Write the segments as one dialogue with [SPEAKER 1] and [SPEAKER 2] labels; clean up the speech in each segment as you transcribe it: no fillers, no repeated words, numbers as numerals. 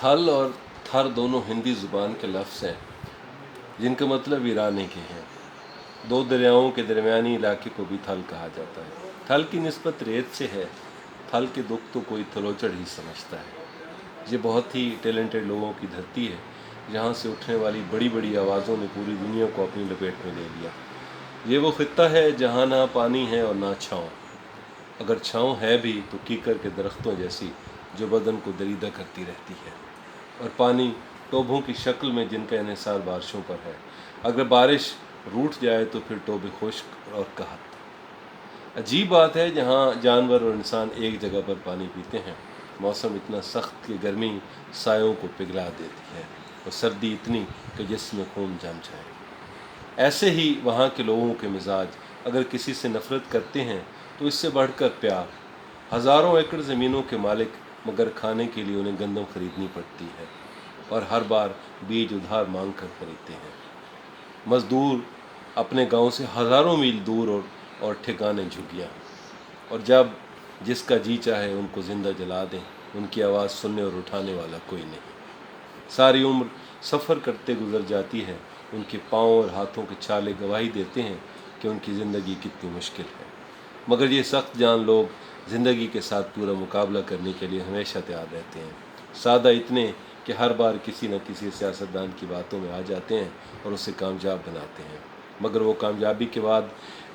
[SPEAKER 1] تھل اور تھر دونوں ہندی زبان کے لفظ ہیں جن کا مطلب ویرانے کے ہیں۔ دو دریاؤں کے درمیانی علاقے کو بھی تھل کہا جاتا ہے۔ تھل کی نسبت ریت سے ہے۔ تھل کے دکھ تو کوئی تھلوچڑ ہی سمجھتا ہے۔ یہ بہت ہی ٹیلنٹڈ لوگوں کی دھرتی ہے جہاں سے اٹھنے والی بڑی بڑی آوازوں نے پوری دنیا کو اپنی لپیٹ میں لے لیا۔ یہ وہ خطہ ہے جہاں نہ پانی ہے اور نہ چھاؤں، اگر چھاؤں ہے بھی تو کیکر کے درختوں جیسی جو بدن کو دریدہ کرتی رہتی ہے، اور پانی ٹوبوں کی شکل میں جن کا انحصار بارشوں پر ہے۔ اگر بارش روٹ جائے تو پھر ٹوبے خشک اور قحط۔ عجیب بات ہے، جہاں جانور اور انسان ایک جگہ پر پانی پیتے ہیں، موسم اتنا سخت کہ گرمی سایوں کو پگھلا دیتی ہے اور سردی اتنی کہ جسم میں خون جم جائے۔ ایسے ہی وہاں کے لوگوں کے مزاج، اگر کسی سے نفرت کرتے ہیں تو اس سے بڑھ کر پیار۔ ہزاروں ایکڑ زمینوں کے مالک، مگر کھانے کے لیے انہیں گندم خریدنی پڑتی ہے اور ہر بار بیج ادھار مانگ کر خریدتے ہیں۔ مزدور اپنے گاؤں سے ہزاروں میل دور اور ٹھکانے جھگیاں، اور جب جس کا جی چاہے ان کو زندہ جلا دیں، ان کی آواز سننے اور اٹھانے والا کوئی نہیں۔ ساری عمر سفر کرتے گزر جاتی ہے، ان کے پاؤں اور ہاتھوں کے چھالے گواہی دیتے ہیں کہ ان کی زندگی کتنی مشکل ہے، مگر یہ سخت جان لوگ زندگی کے ساتھ پورا مقابلہ کرنے کے لیے ہمیشہ تیار رہتے ہیں۔ سادہ اتنے کہ ہر بار کسی نہ کسی سیاستدان کی باتوں میں آ جاتے ہیں اور اسے کامیاب بناتے ہیں، مگر وہ کامیابی کے بعد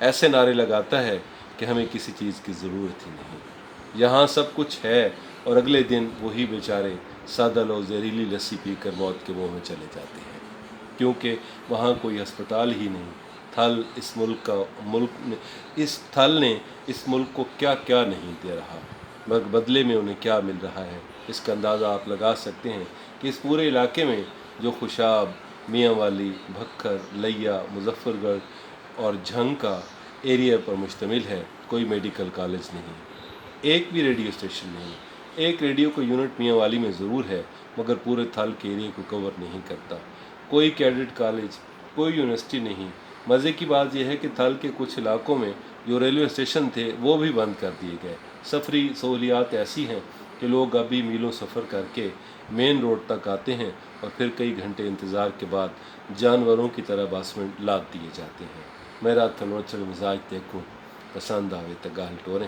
[SPEAKER 1] ایسے نعرے لگاتا ہے کہ ہمیں کسی چیز کی ضرورت ہی نہیں، یہاں سب کچھ ہے، اور اگلے دن وہی بیچارے سادہ لوگ زہریلی لسی پی کر موت کے منہ میں چلے جاتے ہیں، کیونکہ وہاں کوئی ہسپتال ہی نہیں۔ اس تھل نے اس ملک کو کیا کیا نہیں دے رہا، مگر بدلے میں انہیں کیا مل رہا ہے، اس کا اندازہ آپ لگا سکتے ہیں کہ اس پورے علاقے میں جو خوشاب، میاں والی، بھکر، لیا، مظفر گڑھ اور جھنگ کا ایریا پر مشتمل ہے، کوئی میڈیکل کالج نہیں، ایک بھی ریڈیو اسٹیشن نہیں۔ ایک ریڈیو کا یونٹ میاں والی میں ضرور ہے، مگر پورے تھل کے ایریا کو کور نہیں کرتا۔ کوئی کیڈٹ کالج، کوئی یونیورسٹی نہیں۔ مزے کی بات یہ ہے کہ تھل کے کچھ علاقوں میں جو ریلوے اسٹیشن تھے وہ بھی بند کر دیے گئے۔ سفری سہولیات ایسی ہیں کہ لوگ ابھی میلوں سفر کر کے مین روڈ تک آتے ہیں اور پھر کئی گھنٹے انتظار کے بعد جانوروں کی طرح بس میں لاد دیے جاتے ہیں۔ میرا تھلوچڑ مزاج دیکھو، پسند آوے تگال ٹوریں۔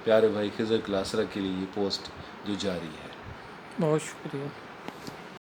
[SPEAKER 1] پیارے بھائی خضر کلاسرا کے لیے یہ پوسٹ جو جاری ہے۔
[SPEAKER 2] بہت شکریہ۔